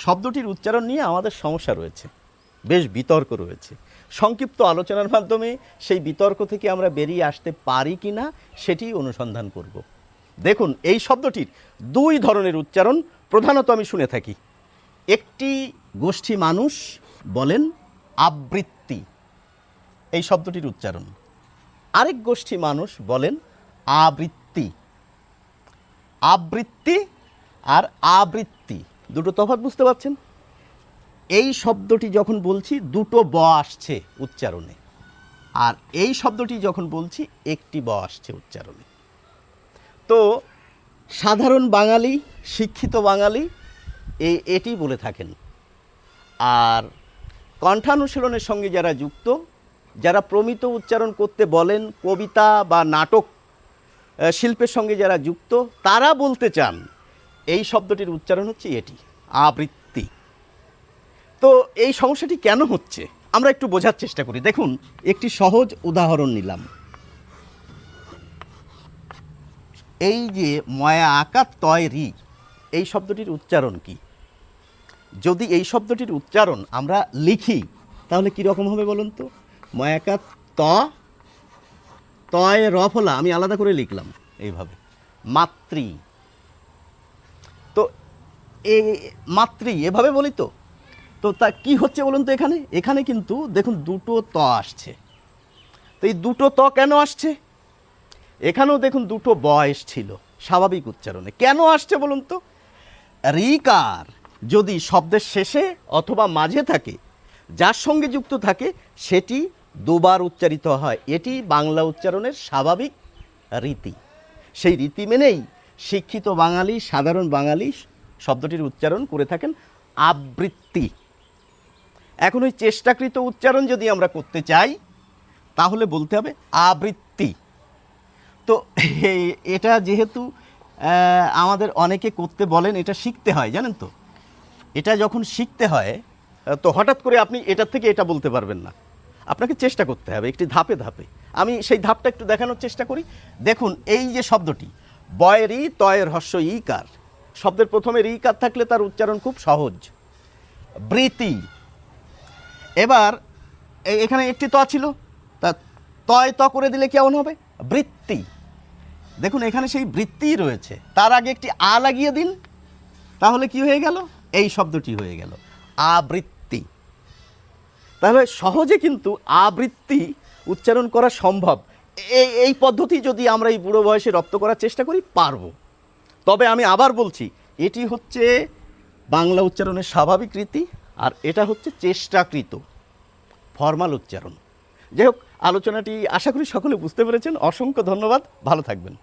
শব্দটির উচ্চারণ নিয়ে আমাদের সমস্যা রয়েছে, বেশ বিতর্ক রয়েছে। সংক্ষিপ্ত আলোচনার মাধ্যমে সেই বিতর্ক থেকে আমরা বেরিয়ে আসতে পারি কি না সেটি অনুসন্ধান করব। দেখুন, এই শব্দটির দুই ধরনের উচ্চারণ প্রধানত আমি শুনে থাকি। একটি গোষ্ঠী মানুষ বলেন আবৃত্তি, এই শব্দটির উচ্চারণ। আরেক গোষ্ঠী মানুষ বলেন আবৃত্তি। আবৃত্তি আর আবৃত্তি দুটো তফাৎ বুঝতে পারছেন? এই শব্দটি যখন বলছি দুটো ব আসছে উচ্চারণে, আর এই শব্দটি যখন বলছি একটি ব আসছে উচ্চারণে। তো সাধারণ বাঙালি, শিক্ষিত বাঙালি এটি বলে থাকেন। আর কণ্ঠানুশীলনের সঙ্গে যারা যুক্ত, যারা প্রমিত উচ্চারণ করতে বলেন, কবিতা বা নাটক শিল্পের সঙ্গে যারা যুক্ত, তারা বলতে চান এই শব্দটির উচ্চারণ হচ্ছে এটি, আবৃত্তি। তো এই সমস্যাটি কেন হচ্ছে আমরা একটু বোঝার চেষ্টা করি। দেখুন, একটি সহজ উদাহরণ নিলাম। এই যে ময়া আকার তয় রি, এই শব্দটির উচ্চারণ কি? যদি এই শব্দটির উচ্চারণ আমরা লিখি তাহলে কীরকম হবে বলুন তো? ময়াকার তয় রফলা আমি আলাদা করে লিখলাম এইভাবে, মাতৃ। তো এই মাতৃ এভাবে বলি তো তা কি হচ্ছে বলুন তো? এখানে কিন্তু দেখুন দুটো ত আসছে। তো এই দুটো ত কেন আসছে? এখানেও দেখুন দুটো ব এসছিল স্বাভাবিক উচ্চারণে। কেন আসছে বলুন তো? রিকার যদি শব্দের শেষে অথবা মাঝে থাকে, যার সঙ্গে যুক্ত থাকে, সেটি দুবার উচ্চারিত হয়। এটি বাংলা উচ্চারণের স্বাভাবিক রীতি। সেই রীতি মেনেই শিক্ষিত বাঙালি, সাধারণ বাঙালি শব্দটির উচ্চারণ করে থাকেন আবৃত্তি। এখন ওই চেষ্টাকৃত উচ্চারণ যদি আমরা করতে চাই তাহলে বলতে হবে আবৃত্তি। তো এটা যেহেতু আমাদের অনেকে করতে বলেন, এটা শিখতে হয়, জানেন তো? এটা যখন শিখতে হয় তো হঠাৎ করে আপনি এটার থেকে এটা বলতে পারবেন না, আপনাকে চেষ্টা করতে হবে একটি ধাপে ধাপে। আমি সেই ধাপটা একটু দেখানোর চেষ্টা করি। দেখুন, এই যে শব্দটি বয়ের ই তয়ের হস্য ইকার, শব্দের প্রথমে রিকার থাকলে তার উচ্চারণ খুব সহজ, বৃতি। এবার এখানে একটি ত ছিল, তা তয় ত করে দিলে কেমন হবে? বৃত্তি। দেখুন, এখানে সেই বৃত্তি রয়েছে, তার আগে একটি আ লাগিয়ে দিন, তাহলে কি হয়ে গেল? এই শব্দটি হয়ে গেল আবৃত্তি। তাহলে সহজে কিন্তু আবৃত্তি উচ্চারণ করা সম্ভব। এই পদ্ধতি যদি আমরা এই বুড়ো বয়সে রপ্ত করার চেষ্টা করি, পারবো। তবে আমি আবার বলছি, এটি হচ্ছে বাংলা উচ্চারণের স্বাভাবিক রীতি, আর এটা হচ্ছে চেষ্টাকৃত ফরমাল উচ্চারণ। যাই হোক, আলোচনাটি আশা করি সকলে বুঝতে পেরেছেন। অসংখ্য ধন্যবাদ, ভালো থাকবেন।